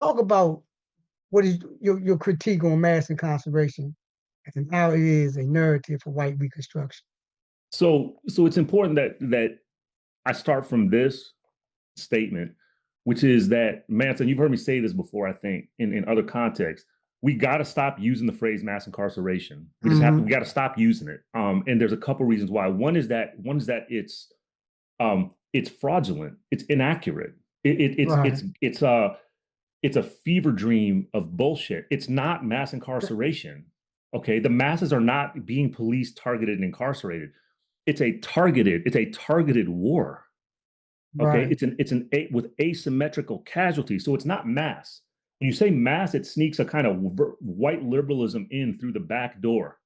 talk about what is your critique on mass incarceration and how it is a narrative for white reconstruction. So it's important that I start from this statement, which is that, Manson, you've heard me say this before, I think, in other contexts. We got to stop using the phrase mass incarceration. Mm-hmm. We got to stop using it. And there's a couple reasons why. One is that it's fraudulent, it's inaccurate, Right. it's a fever dream of bullshit. It's not mass incarceration. Okay, the masses are not being policed, targeted, and incarcerated. It's a targeted war. Okay, Right. with asymmetrical casualties. So it's not mass. When you say mass, it sneaks a kind of white liberalism in through the back door,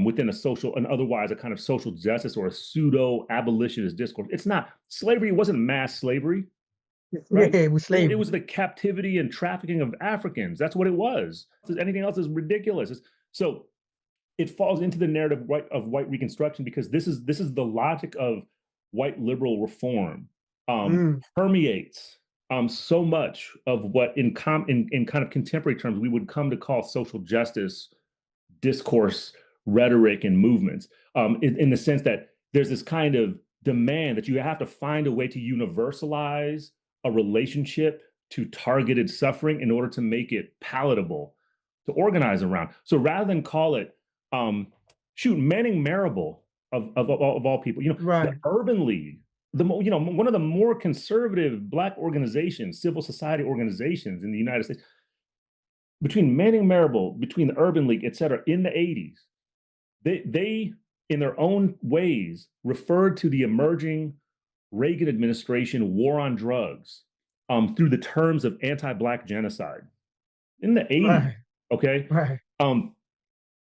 within a social and otherwise a kind of social justice or a pseudo-abolitionist discourse. It's not. Slavery wasn't mass slavery, right? Yeah, with It slavery. was the captivity and trafficking of Africans. That's what it was. Anything else is ridiculous. So it falls into the narrative of white reconstruction because this is the logic of white liberal reform, Mm. permeates so much of what in kind of contemporary terms we would come to call social justice discourse, rhetoric, and movements, in the sense that there's this kind of demand that you have to find a way to universalize a relationship to targeted suffering in order to make it palatable to organize around. So rather than call it, shoot, Manning Marable of all people, the Right. Urban League, one of the more conservative Black organizations, civil society organizations in the United States, between Manning Marable, between the Urban League, et cetera, in the 80s, they in their own ways referred to the emerging Reagan administration war on drugs, through the terms of anti-Black genocide in the 80s. Right. Okay. Right. Um,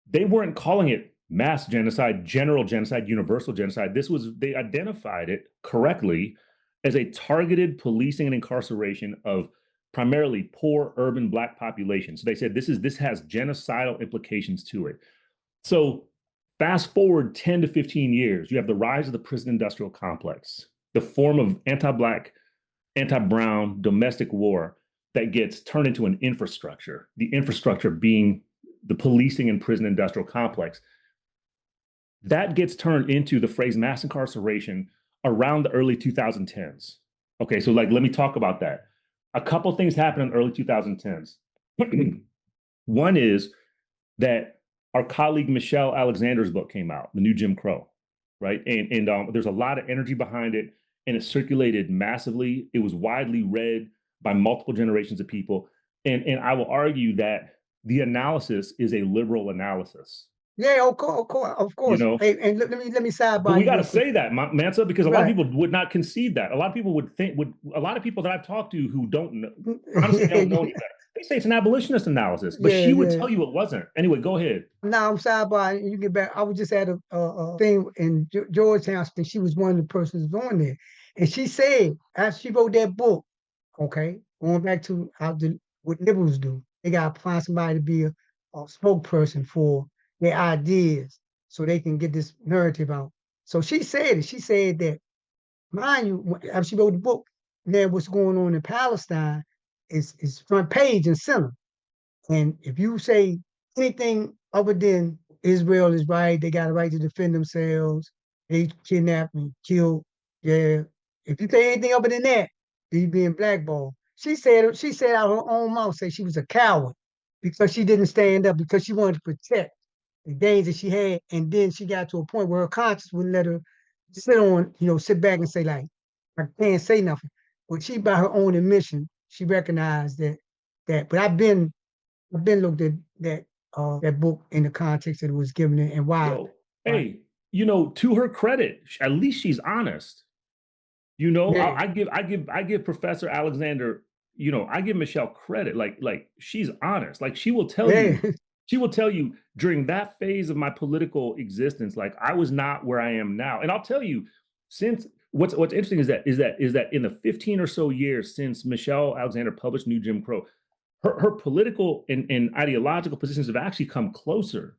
they weren't calling it mass genocide, general genocide, universal genocide. They identified it correctly as a targeted policing and incarceration of primarily poor urban Black populations. So they said this has genocidal implications to it. So fast forward 10 to 15 years, you have the rise of the prison industrial complex, the form of anti-Black, anti-brown domestic war that gets turned into an infrastructure, the infrastructure being the policing and prison industrial complex. That gets turned into the phrase mass incarceration around the early 2010s. Okay, so let me talk about that. A couple things happened in the early 2010s. One is that our colleague Michelle Alexander's book came out, The New Jim Crow, right? And there's a lot of energy behind it, and it circulated massively. It was widely read by multiple generations of people, and I will argue that the analysis is a liberal analysis. Yeah, of course, of You course. know, Hey, and let me but sidebar we you got to real quick. say that, Mansa, because a lot of Right. people would not concede that. A lot of people a lot of people that I've talked to who don't know, honestly don't know any better. They say it's an abolitionist analysis, but Yeah, she would yeah. tell you it wasn't. Anyway, go ahead. Now I'm sidebar and you get back. I was just at a thing in Georgetown. And she was one of the persons on there. And she said, as she wrote that book, okay, going back to what liberals do, they got to find somebody to be a spokesperson for their ideas so they can get this narrative out. So she said it. She said that, mind you, after she wrote the book, then what's going on in Palestine is front page and center. And if you say anything other than Israel is right, they got a right to defend themselves, they kidnapped and killed, yeah. If you say anything other than that, then you being blackballed. She said out of her own mouth, say she was a coward because she didn't stand up because she wanted to protect the gains that she had, and then she got to a point where her conscience wouldn't let her sit back and say like, I can't say nothing. But she, by her own admission, she recognized that. But I've been looked at that book in the context that it was given and why. Yo, Right. hey, to her credit, at least she's honest. Yeah. I give Professor Alexander, I give Michelle credit. Like she's honest. Like Yeah. she will tell you during that phase of my political existence, like I was not where I am now. And I'll tell you, since what's interesting is that in the 15 or so years since Michelle Alexander published New Jim Crow, her political and ideological positions have actually come closer,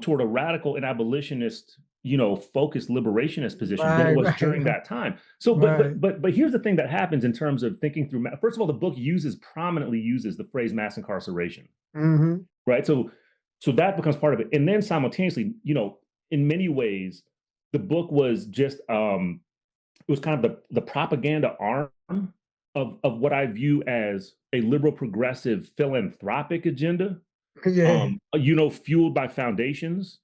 toward a radical and abolitionist focused liberationist position than it Right, was right, during that time. So, right. but here's the thing that happens in terms of thinking through. First of all, the book prominently uses the phrase mass incarceration, Mm-hmm. right? So that becomes part of it, and then simultaneously, in many ways, the book was just it was kind of the propaganda arm of what I view as a liberal progressive philanthropic agenda, Yeah. fueled by foundations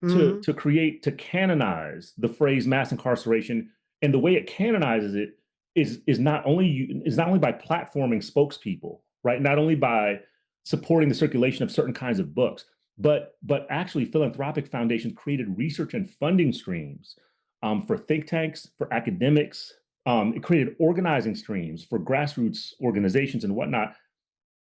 to Mm-hmm. canonize the phrase mass incarceration. And the way it canonizes it is not only by platforming spokespeople, right? Not only by supporting the circulation of certain kinds of books, but actually philanthropic foundations created research and funding streams for think tanks, for academics. It created organizing streams for grassroots organizations and whatnot,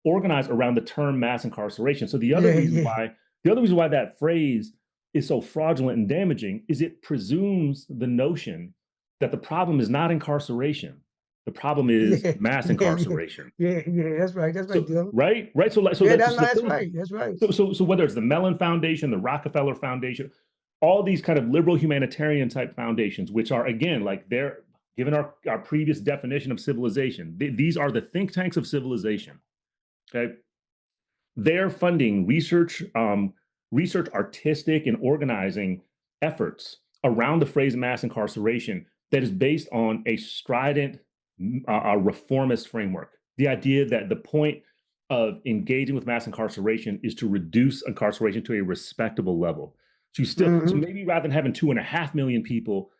organized around the term mass incarceration. So Yeah, yeah. the other reason why that phrase is so fraudulent and damaging is it presumes the notion that the problem is not incarceration. The problem is Yeah, mass yeah, yeah, incarceration. yeah. That's right. That's right, So Dylan. right. Yeah, So the that's thing. right. That's right. So whether it's the Mellon Foundation, the Rockefeller Foundation, all these kind of liberal humanitarian type foundations, which are again like they're given our previous definition of civilization, these are the think tanks of civilization. Okay, they're funding research, artistic, and organizing efforts around the phrase mass incarceration that is based on a strident reformist framework. The idea that the point of engaging with mass incarceration is to reduce incarceration to a respectable level. So Mm-hmm. maybe rather than having 2.5 million people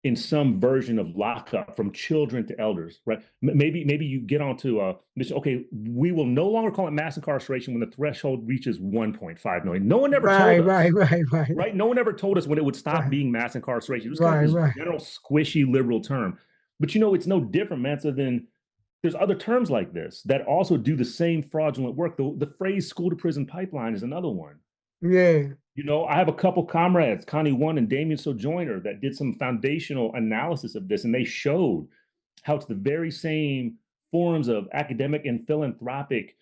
in some version of lockup from children to elders, right? Maybe you get onto a mission. Okay, we will no longer call it mass incarceration when the threshold reaches 1.5 million. No one ever Right, told right, us, right, right, right? No one ever told us when it would stop right, being mass incarceration. It was kind of right, this right. general squishy liberal term. But it's no different, Mansa, than there's other terms like this that also do the same fraudulent work. The phrase school to prison pipeline is another one. Yeah, I have a couple comrades, Connie One and Damien Sojourner, that did some foundational analysis of this, and they showed how it's the very same forms of academic and philanthropic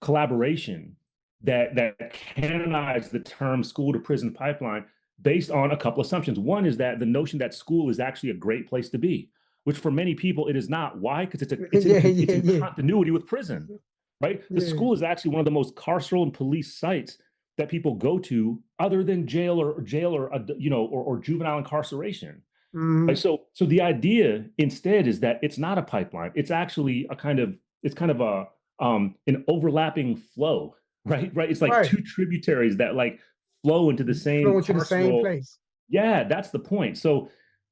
collaboration that canonize the term school to prison pipeline based on a couple assumptions. One is that the notion that school is actually a great place to be, which for many people it is not. Why? Because yeah, it's yeah, in yeah, continuity with prison, right? The yeah. school is actually one of the most carceral and police sites that people go to other than jail or juvenile incarceration. Right? Mm-hmm. So the idea instead is that it's not a pipeline. It's actually it's kind of an overlapping flow, right? Right. It's like Right. two tributaries that like flow into the same Flowing to the same carceral. place. Yeah, that's the point. So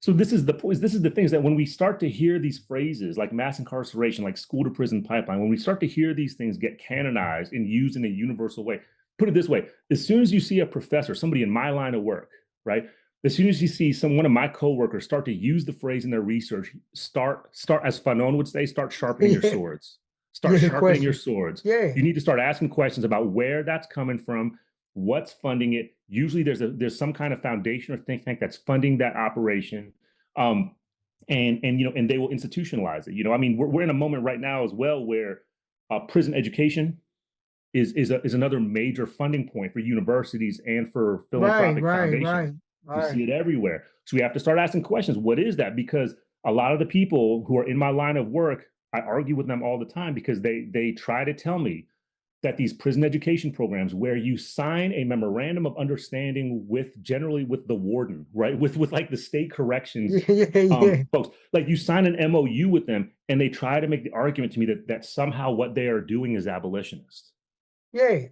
this is the point. This is the things that when we start to hear these phrases like mass incarceration, like school to prison pipeline, when we start to hear these things get canonized and used in a universal way, put it this way: as soon as you see a professor, somebody in my line of work, right? As soon as you see one of my coworkers start to use the phrase in their research, start as Fanon would say, start sharpening your Yeah, swords. Start yeah. sharpening your Question. swords. Yeah. You need to start asking questions about where that's coming from, what's funding it. Usually there's some kind of foundation or think tank that's funding that operation. Um, and they will institutionalize it. I mean, we're in a moment right now as well where prison education is another major funding point for universities and for Right, philanthropic right, foundations. right, We right. see it everywhere. So we have to start asking questions. What is that? Because a lot of the people who are in my line of work, I argue with them all the time because they try to tell me that these prison education programs where you sign a memorandum of understanding generally with the warden, right? With like the state corrections Yeah, yeah, yeah. folks, like you sign an MOU with them and they try to make the argument to me that somehow what they are doing is abolitionist. Yeah.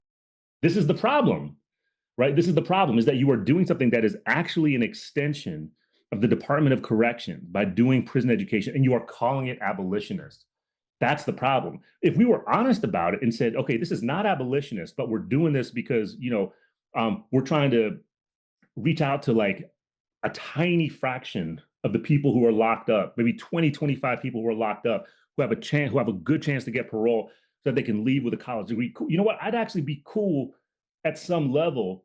This is the problem, right? This is the problem is that you are doing something that is actually an extension of the Department of Correction by doing prison education and you are calling it abolitionist. That's the problem. If we were honest about it and said, okay, this is not abolitionist, but we're doing this because, we're trying to reach out to like a tiny fraction of the people who are locked up, maybe 20, 25 people who are locked up, who have a good chance to get parole so that they can leave with a college degree. You know what? I'd actually be cool at some level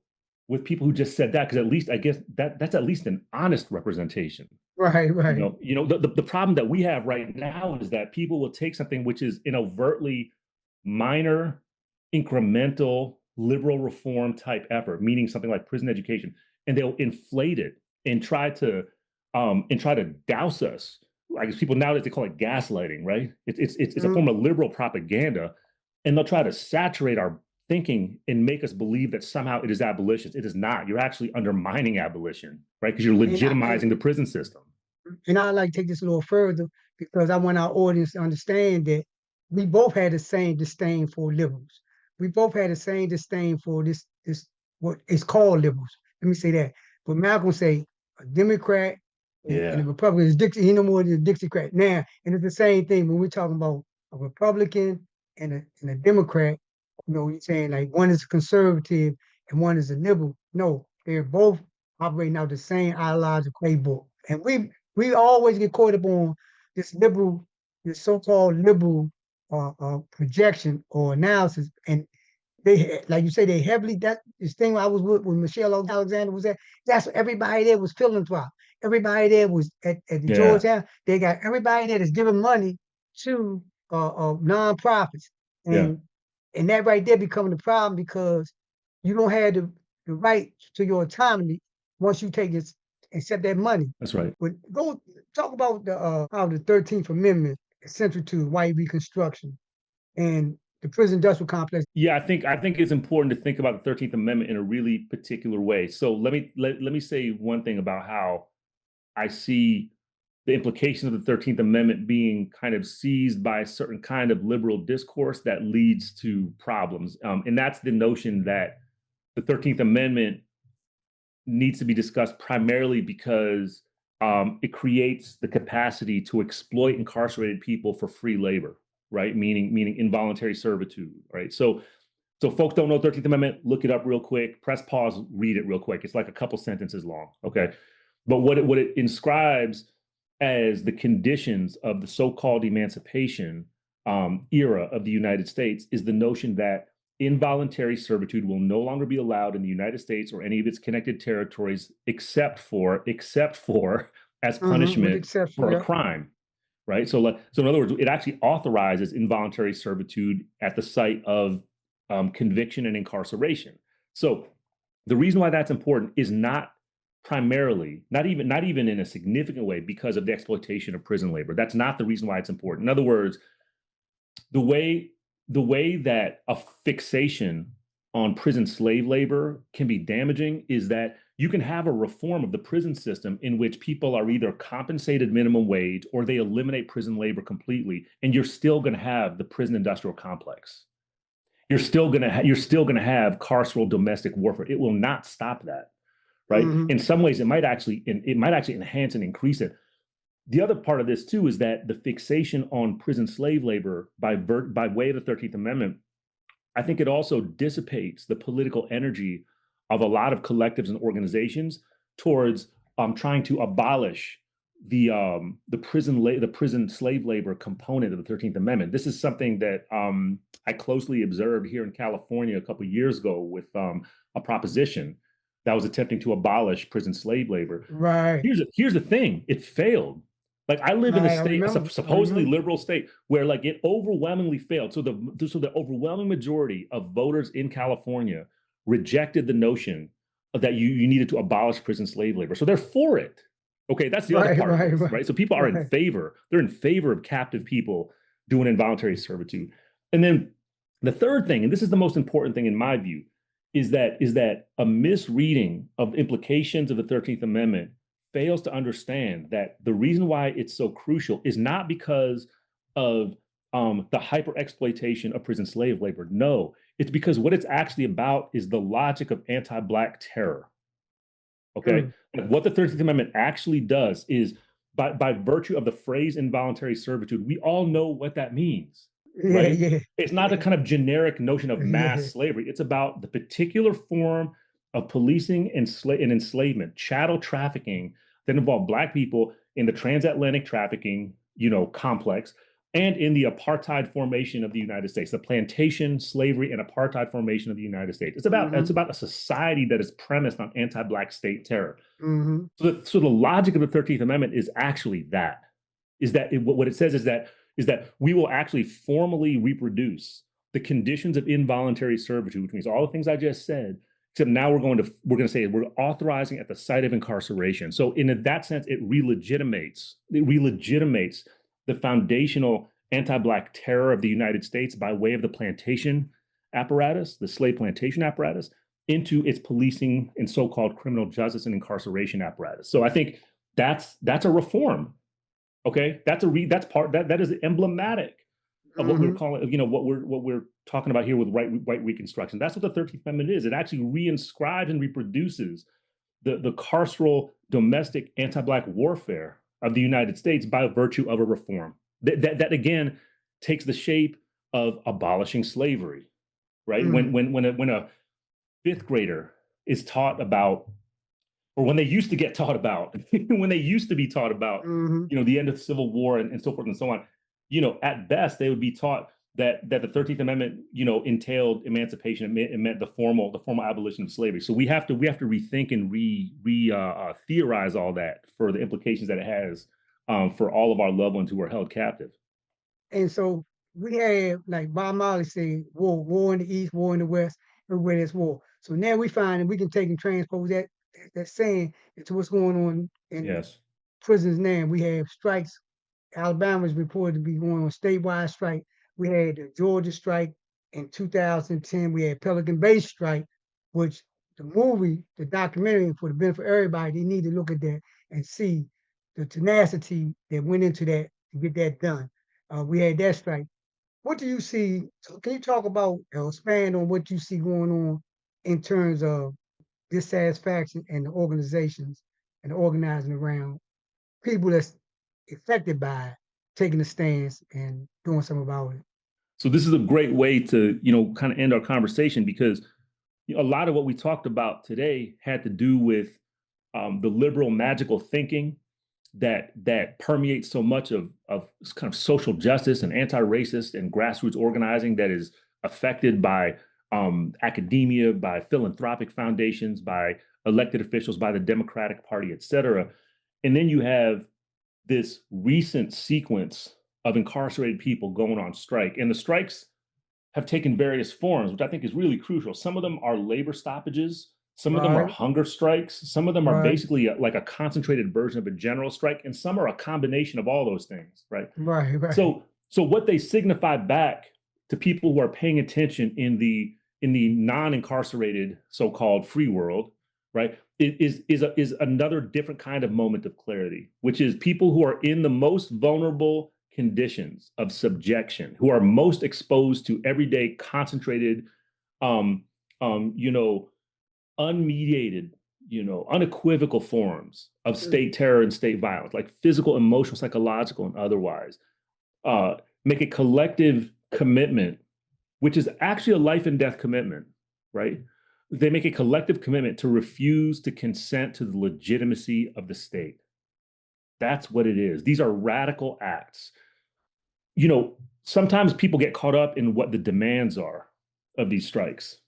with people who just said that, because at least I guess that's at least an honest representation. Right, right. The problem that we have right now is that people will take something which is an overtly minor, incremental, liberal reform type effort, meaning something like prison education, and they'll inflate it and try to douse us. I guess people nowadays they call it gaslighting, right? It's a form of liberal propaganda, and they'll try to saturate our thinking and make us believe that somehow it is abolitionist. It is not. You're actually undermining abolition, right? Because you're legitimizing the prison system. And I like to take this a little further because I want our audience to understand that we both had the same disdain for liberals. We both had the same disdain for this what is called liberals. Let me say that. But Malcolm say a Democrat and a Republican is Dixie, he no more than a Dixiecrat. Now, and it's the same thing when we're talking about a Republican and a Democrat. You know, you're saying like one is a conservative and one is a liberal. No, they're both operating out the same ideological playbook. And we always get caught up on this liberal, this so-called liberal projection or analysis. And they, like you say, they heavily, that this thing I was with when Michelle Alexander was there, that's what everybody there was philanthropic. Everybody there was at the Georgetown, they got everybody there that's giving money to nonprofits. And that right there becoming the problem because you don't have the right to your autonomy once you take it, accept that money. That's right. But go talk about the how the 13th Amendment is central to white Reconstruction and the prison industrial complex. Yeah, I think it's important to think about the 13th Amendment in a really particular way. So let me say one thing about how I see the implications of the 13th Amendment being kind of seized by a certain kind of liberal discourse that leads to problems. And that's the notion that the 13th Amendment needs to be discussed primarily because it creates the capacity to exploit incarcerated people for free labor, right? Meaning involuntary servitude, right? So folks don't know 13th Amendment, look it up real quick, press pause, read it real quick. It's like a couple sentences long, okay? But what it inscribes as the conditions of the so-called emancipation era of the United States is the notion that involuntary servitude will no longer be allowed in the United States or any of its connected territories except for as punishment for a crime, right? So in other words, it actually authorizes involuntary servitude at the site of conviction and incarceration. So the reason why that's important is not primarily, not even in a significant way, because of the exploitation of prison labor. That's not the reason why it's important. In other words, the way that a fixation on prison slave labor can be damaging is that you can have a reform of the prison system in which people are either compensated minimum wage or they eliminate prison labor completely, and you're still going to have the prison industrial complex. You're still going to have carceral domestic warfare. It will not stop that. Right. In some ways, it might actually enhance and increase it. The other part of this, too, is that the fixation on prison slave labor by way of the 13th Amendment, I think it also dissipates the political energy of a lot of collectives and organizations towards trying to abolish the prison slave labor component of the 13th Amendment. This is something that I closely observed here in California a couple of years ago with a proposition that was attempting to abolish prison slave labor. Right. Here's the thing: it failed. Like I live in a state, a supposedly liberal state, where like it overwhelmingly failed. So the overwhelming majority of voters in California rejected the notion that you needed to abolish prison slave labor. So they're for it. Okay, that's the other part of this, right? So people are in favor. They're in favor of captive people doing involuntary servitude. And then the third thing, and this is the most important thing in my view, is that a misreading of implications of the 13th Amendment fails to understand that the reason why it's so crucial is not because of the hyper exploitation of prison slave labor. No, it's because what it's actually about is the logic of anti-Black terror. Okay, what the 13th Amendment actually does is, by virtue of the phrase involuntary servitude, we all know what that means. Right? It's not a kind of generic notion of mass slavery. It's about the particular form of policing and enslavement, chattel trafficking that involved Black people in the transatlantic trafficking, complex, and in the apartheid formation of the United States, the plantation, slavery, and apartheid formation of the United States. It's about a society that is premised on anti-Black state terror. So the logic of the 13th Amendment is actually what it says is that we will actually formally reproduce the conditions of involuntary servitude, which means all the things I just said, except now we're going to say we're authorizing at the site of incarceration. So in that sense, it re-legitimates the foundational anti-Black terror of the United States by way of the plantation apparatus, the slave plantation apparatus, into its policing and so-called criminal justice and incarceration apparatus. So I think that's a reform. Okay, that is emblematic of what we're calling, what we're talking about here with white reconstruction. That's what the 13th Amendment is. It actually reinscribes and reproduces the carceral domestic anti-Black warfare of the United States by virtue of a reform that again takes the shape of abolishing slavery, right? When a fifth grader is taught about, or when they used to get taught about, when they used to be taught about, the end of the Civil War and so forth and so on, at best they would be taught that the 13th Amendment, entailed emancipation. It meant the formal abolition of slavery. So we have to rethink and theorize all that for the implications that it has for all of our loved ones who are held captive. And so we have, like Bob Marley said, war in the East, war in the West, everywhere there's war. So now we find that we can take and transpose that saying into what's going on in prisons now. We have strikes. Alabama is reported to be going on statewide strike. We had the Georgia strike in 2010. We had Pelican Bay strike, which the documentary, for the benefit of everybody, they need to look at that and see the tenacity that went into that to get that done. We had that strike. What do you see? So can you talk about, expand on what you see going on in terms of dissatisfaction and the organizations and the organizing around people that's affected by taking a stance and doing something about it? So this is a great way to, kind of end our conversation, because a lot of what we talked about today had to do with the liberal magical thinking that permeates so much of kind of social justice and anti-racist and grassroots organizing that is affected by academia, by philanthropic foundations, by elected officials, by the Democratic Party, et cetera. And then you have this recent sequence of incarcerated people going on strike. And the strikes have taken various forms, which I think is really crucial. Some of them are labor stoppages. Some of them are hunger strikes. Some of them are basically like a concentrated version of a general strike. And some are a combination of all those things, right? Right. So what they signify back to people who are paying attention in the non-incarcerated so-called free world, right, is another different kind of moment of clarity, which is people who are in the most vulnerable conditions of subjection, who are most exposed to everyday concentrated, unmediated, unequivocal forms of state terror and state violence, like physical, emotional, psychological, and otherwise, make a collective commitment, which is actually a life and death commitment, right? They make a collective commitment to refuse to consent to the legitimacy of the state. That's what it is. These are radical acts. Sometimes people get caught up in what the demands are of these strikes.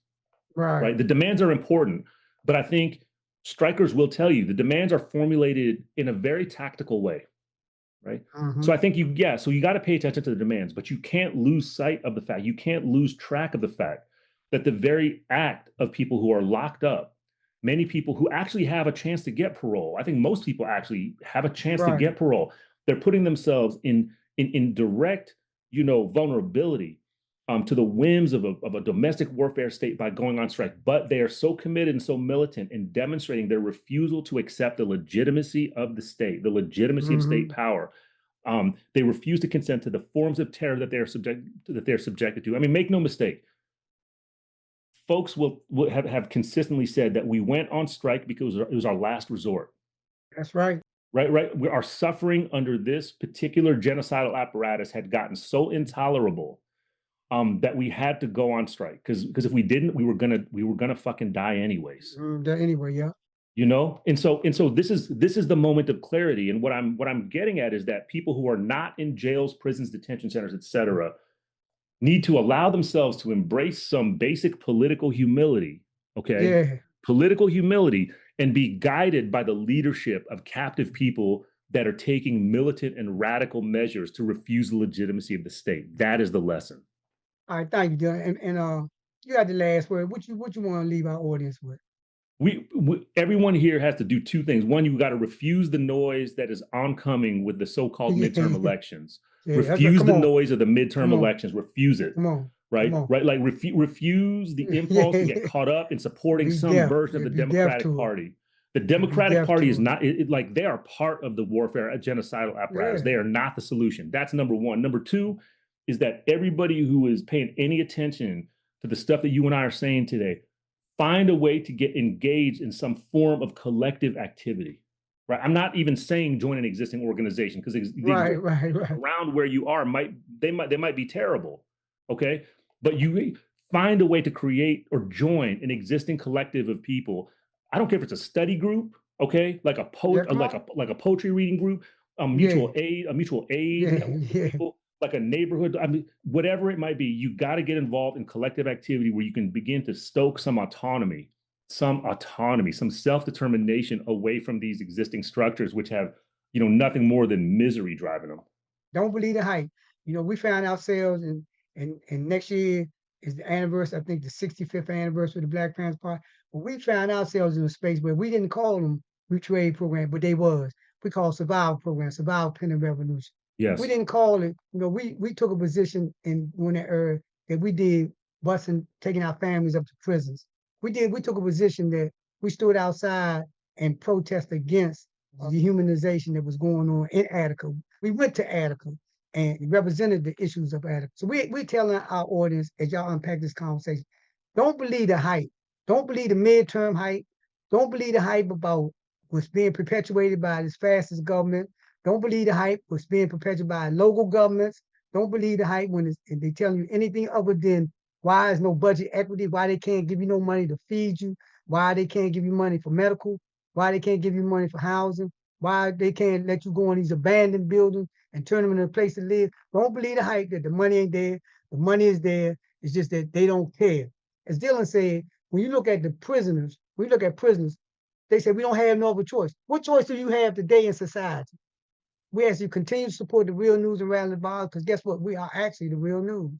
Right. The demands are important, but I think strikers will tell you the demands are formulated in a very tactical way. Right. So I think you got to pay attention to the demands, but you can't lose sight of the fact, you can't lose track of the fact that the very act of people who are locked up, many people who actually have a chance to get parole, I think most people actually have a chance to get parole. They're putting themselves in direct, vulnerability to the whims of a domestic warfare state by going on strike. But they are so committed and so militant in demonstrating their refusal to accept the legitimacy of the state, the legitimacy of state power. They refuse to consent to the forms of terror that they're subjected to. I mean, make no mistake. Folks will have consistently said that we went on strike because it was our last resort. That's right. Right. Our suffering under this particular genocidal apparatus had gotten so intolerable that we had to go on strike because if we didn't, we were gonna fucking die anyways. Anyway, yeah. And so this is the moment of clarity. And what I'm getting at is that people who are not in jails, prisons, detention centers, et cetera, need to allow themselves to embrace some basic political humility. Okay. Yeah. Political humility, and be guided by the leadership of captive people that are taking militant and radical measures to refuse the legitimacy of the state. That is the lesson. All right, thank you, Dylan. And You got the last word. What you want to leave our audience with? Everyone here has to do two things. One, you got to refuse the noise that is oncoming with the so-called Yeah, midterm elections. yeah, that's right. Refuse Come the on, noise of the midterm come on, elections. Refuse it. come on, come Right? on. Right? Like refuse the impulse to get Yeah, caught up in supporting be some deaf. version of Yeah, the be deaf Democratic to it. Party. The Yeah, be Democratic deaf Party is to it. not like they are part of the warfare, a genocidal apparatus. Yeah, They are not the solution. That's number one. Number two is that everybody who is paying any attention to the stuff that you and I are saying today, find a way to get engaged in some form of collective activity. Right? I'm not even saying join an existing organization because right, right, right. around where you are might be terrible. Okay, but you find a way to create or join an existing collective of people. I don't care if it's a study group, okay, like Yeah, come on. like a poetry reading group, Yeah, a mutual aid yeah, network of yeah. people, like a neighborhood. I mean, whatever it might be, you got to get involved in collective activity where you can begin to stoke some autonomy, some self-determination away from these existing structures, which have, nothing more than misery driving them. Don't believe the hype. We found ourselves and next year is the anniversary, I think the 65th anniversary of the Black Panther Party. But we found ourselves in a space where we didn't call them mutual aid program, but they was. We called survival program, survival pending revolution. We Yes. didn't call it, we took a position in when that era that we did busing, taking our families up to prisons. We took a position that we stood outside and protest against the dehumanization that was going on in Attica. We went to Attica and represented the issues of Attica. So we're telling our audience as y'all unpack this conversation, don't believe the hype. Don't believe the midterm hype. Don't believe the hype about what's being perpetuated by this fascist government. Don't believe the hype what's being perpetuated by local governments. Don't believe the hype when they telling you anything other than why is no budget equity, why they can't give you no money to feed you, why they can't give you money for medical, why they can't give you money for housing, why they can't let you go in these abandoned buildings and turn them into a place to live. Don't believe the hype that the money ain't there. The money is there. It's just that they don't care. As Dylan said, when you look at the prisoners, when you look at prisoners, they say we don't have no other choice. What choice do you have today in society? We ask you continue to support the real news and Rattling the Bars because guess what? We are actually the real news.